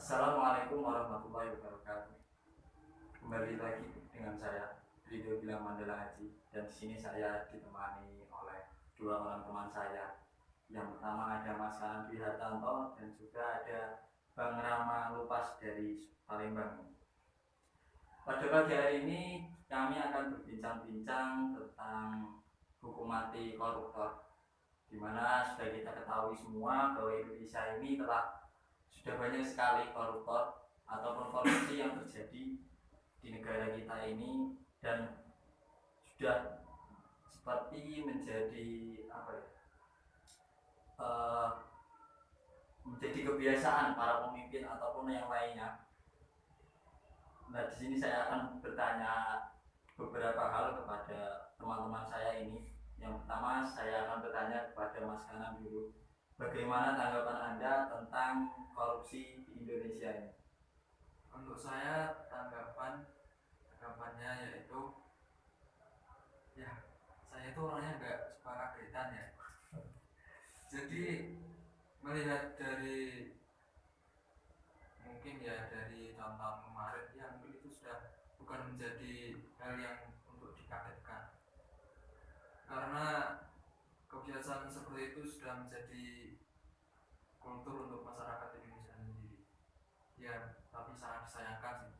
Assalamualaikum warahmatullahi wabarakatuh. Kembali lagi dengan saya Ridho Bilang Mandala Haji, dan di sini saya ditemani oleh dua orang teman saya. Yang pertama ada Mas Dwi Hartanto dan juga ada Bang Rama Lupas dari Palembang. Pada pagi hari ini kami akan berbincang-bincang tentang hukum mati koruptor, di mana sudah kita ketahui semua bahwa Indonesia ini sudah banyak sekali koruptor ataupun korupsi yang terjadi di negara kita ini, dan sudah seperti menjadi menjadi kebiasaan para pemimpin ataupun yang lainnya. Nah, di sini saya akan bertanya beberapa hal kepada teman-teman saya ini. Yang pertama, saya akan bertanya kepada Mas Kanan dulu. Bagaimana tanggapan Anda tentang korupsi di Indonesia ini? Untuk saya tanggapannya yaitu, ya, saya itu orangnya nggak suka kagetan ya. Jadi melihat dari tahun-tahun kemarin, ya mungkin itu sudah bukan menjadi hal yang untuk dikagetkan, karena kebiasaan seperti itu sudah menjadi kultur untuk masyarakat Indonesia sendiri. Ya, tapi sangat disayangkan sih.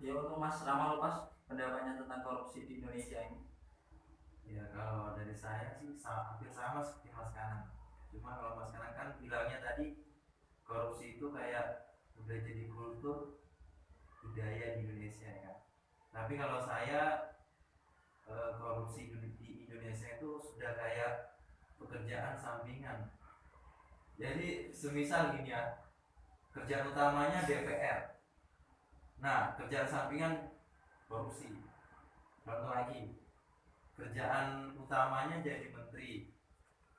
Ya, untuk Mas Rama Lupas, pendapatnya tentang korupsi di Indonesia ini? Ya, kalau dari saya sih hampir sama seperti Mas Kanan. Cuma kalau Mas Kanan kan bilangnya tadi korupsi itu kayak udah jadi kultur budaya di Indonesia ya. Tapi kalau saya korupsi di Indonesia itu sudah kayak pekerjaan sampingan. Jadi semisal gini ya, kerjaan utamanya DPR. Nah, kerjaan sampingan korupsi. Contoh lagi, kerjaan utamanya jadi menteri,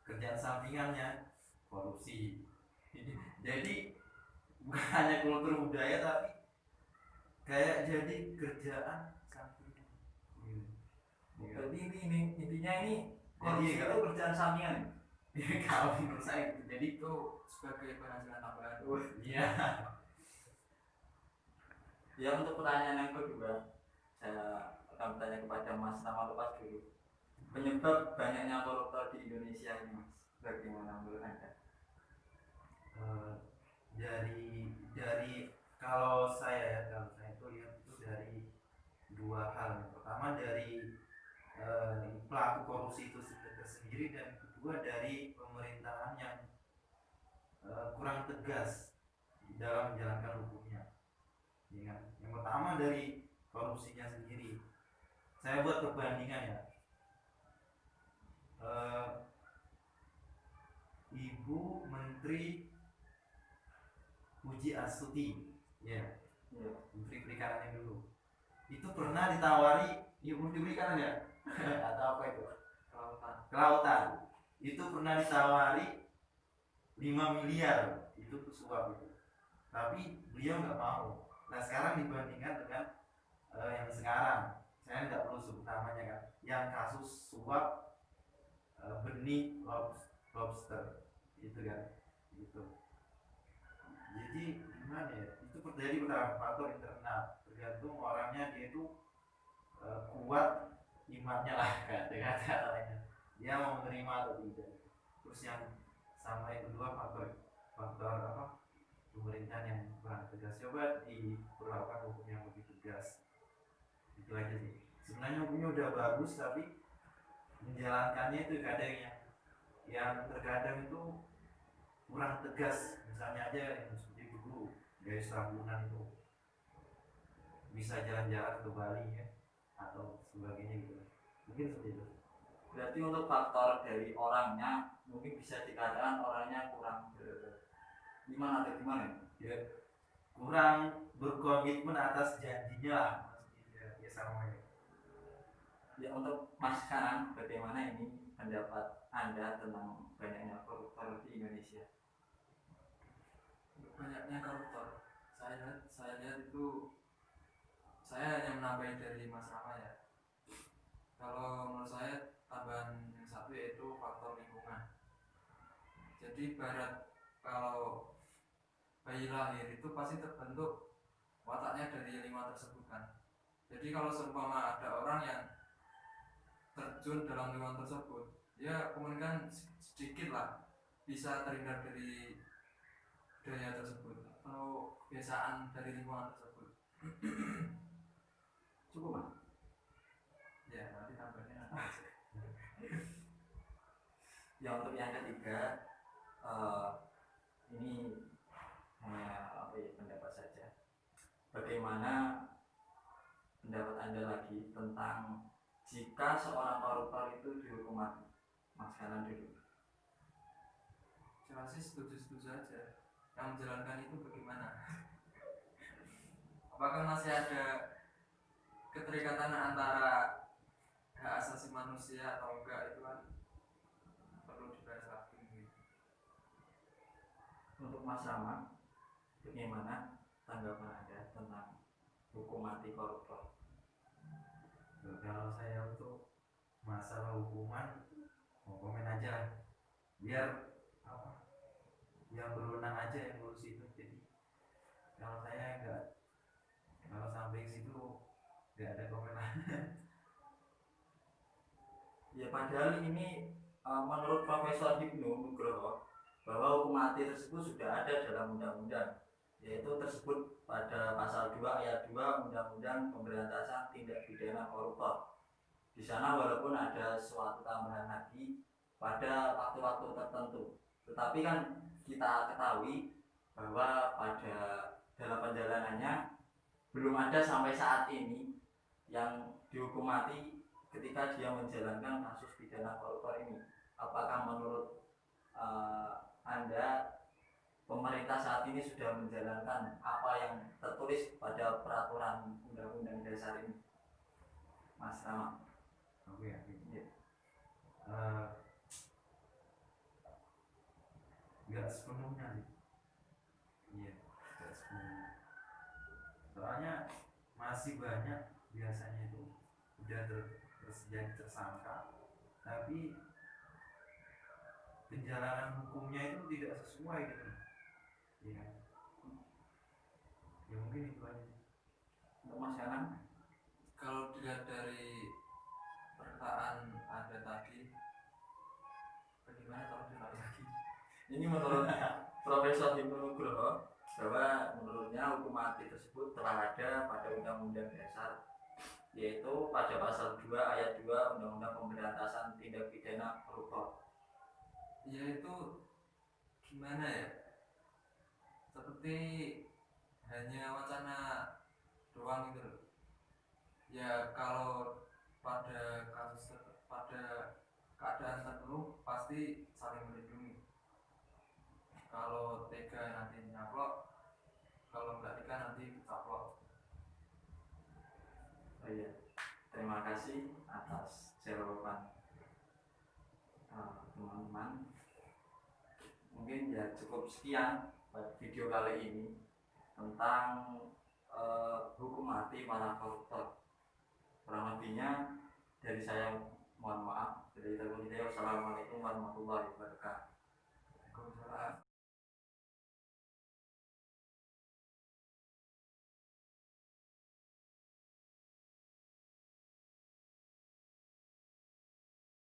kerjaan sampingannya korupsi. Jadi bukan hanya kultur budaya, tapi kayak jadi kerjaan sampingan. Berarti ini intinya ini korupsi itu kerjaan sampingan. Kalau menurut saya jadi itu sebagai penghasilan tambahan. Iya. Ya, untuk pertanyaan yang kedua, saya akan bertanya kepada Mas Rama Lupas dulu. Penyebab banyaknya koruptor di Indonesia ini, Mas, bagaimana menurut Anda? Dari kalau saya itu lihat itu dari dua hal. Yang pertama dari pelaku korupsi itu sendiri, dan kedua dari pemerintahan yang kurang tegas dalam menjalankan hukumnya. Ya, yang pertama dari korupsinya sendiri. Saya buat perbandingan ya. Ibu Menteri Puji Astuti, ya, Menteri Perikanan yang dulu, itu pernah ditawari, Menteri Perikanan ya, atau apa itu? Kelautan. Itu pernah ditawari 5 miliar itu suap itu, tapi beliau nggak mau. Nah, sekarang dibandingkan dengan yang sekarang, saya nggak perlu sebut namanya kan, yang kasus suap benih lobster itu kan, gitu. Jadi gimana ya, itu terjadi pada faktor internal, tergantung orangnya, dia itu kuat imannya lah dengan kata lainnya, dia mau menerima atau tidak. Terus yang sama yang kedua faktor apa, pemerintahan yang kurang tegas. Coba diperlakukan hukum yang lebih tegas, itu aja sih. Sebenarnya hukumnya udah bagus, tapi menjalankannya itu kadang yang terkadang itu kurang tegas. Misalnya aja yang seperti dulu garis rambunan itu bisa jalan-jalan ke Bali ya, atau sebagainya gitu, mungkin seperti itu. Berarti untuk faktor dari orangnya mungkin bisa dikatakan orangnya kurang gimana ya, kurang berkomitmen atas janjinya lah, maksudnya ya sama ya. Ya, untuk Mas Kanan, bagaimana ini pendapat Anda tentang banyaknya koruptor di Indonesia? Banyaknya koruptor, saya lihat itu, saya hanya menambahin dari Mas Rama ya. Kalau menurut saya tambahan yang satu yaitu faktor lingkungan. Jadi kalau bayi lahir itu pasti terbentuk wataknya dari 5 tersebut kan. Jadi kalau seumpama ada orang yang terjun dalam lingkungan tersebut, ya kemungkinan sedikit lah bisa terhindar dari budaya tersebut atau kebiasaan dari lingkungan tersebut. Cukup mas. Ya nanti tambahnya Yang untuk yang ketiga, ini hanya pendapat saja. Bagaimana pendapat Anda lagi tentang jika seorang koruptor itu dihukum mati? Mas Kanan dulu. saya sih setuju saja. Yang menjalankan itu bagaimana? Apakah masih ada keterikatan antara hak asasi manusia atau enggak, itu kan perlu dibahas lagi gitu. Untuk Mas Rama, bagaimana tanggapan Anda tentang hukum mati koruptor? Kalau saya untuk masalah hukuman mau komen aja, biar apa, yang berwenang aja yang ngurus itu. Jadi kalau saya enggak, kalau sampai situ enggak ada komen. Ya padahal ini menurut Profesor Hipnu Nugroho bahwa hukum mati tersebut sudah ada dalam undang-undang, yaitu tersebut pada pasal 2 ayat 2 Undang-Undang Pemberantasan Tindak Pidana Koruptor. Di sana walaupun ada suatu tambahan lagi pada waktu-waktu tertentu, tetapi kan kita ketahui bahwa pada dalam perjalanannya belum ada sampai saat ini yang dihukum mati ketika dia menjalankan kasus pidana koruptor ini. Apakah menurut Anda pemerintah saat ini sudah menjalankan apa yang tertulis pada peraturan undang-undang dasar ini? Mas Rama. Oke. Ya. Enggak sepenuhnya sih. Iya, enggak sepenuhnya. Soalnya masih banyak biasanya itu udah jadi tersangka, tapi penjalanan hukumnya itu tidak sesuai gitu. Ya, ya mungkin itu aja. Untuk Mas Kanan, Kalau dilihat dari perkataan Anda tadi, bagaimana kalau dilihat lagi? ini menurut Profesor Hipnu Nugroho bahwa menurutnya hukum mati tersebut telah ada pada Undang-Undang Dasar, yaitu pada pasal 2 ayat 2 Undang-Undang Pemberantasan Tindak Pidana Koruptor. Ya itu gimana ya? Seperti hanya wacana doang gitu loh. Ya kalau pada keadaan tertentu pasti saling melindungi. Kalau tega nanti nyaplok, kalau nggak tega nanti caplok. Oh iya, terima kasih atas jawaban teman-teman. Mungkin ya cukup sekian video kali ini tentang hukum mati para koruptor. Kurang lebihnya dari saya mohon maaf. Wassalamualaikum warahmatullahi wabarakatuh. Waalaikumsalam.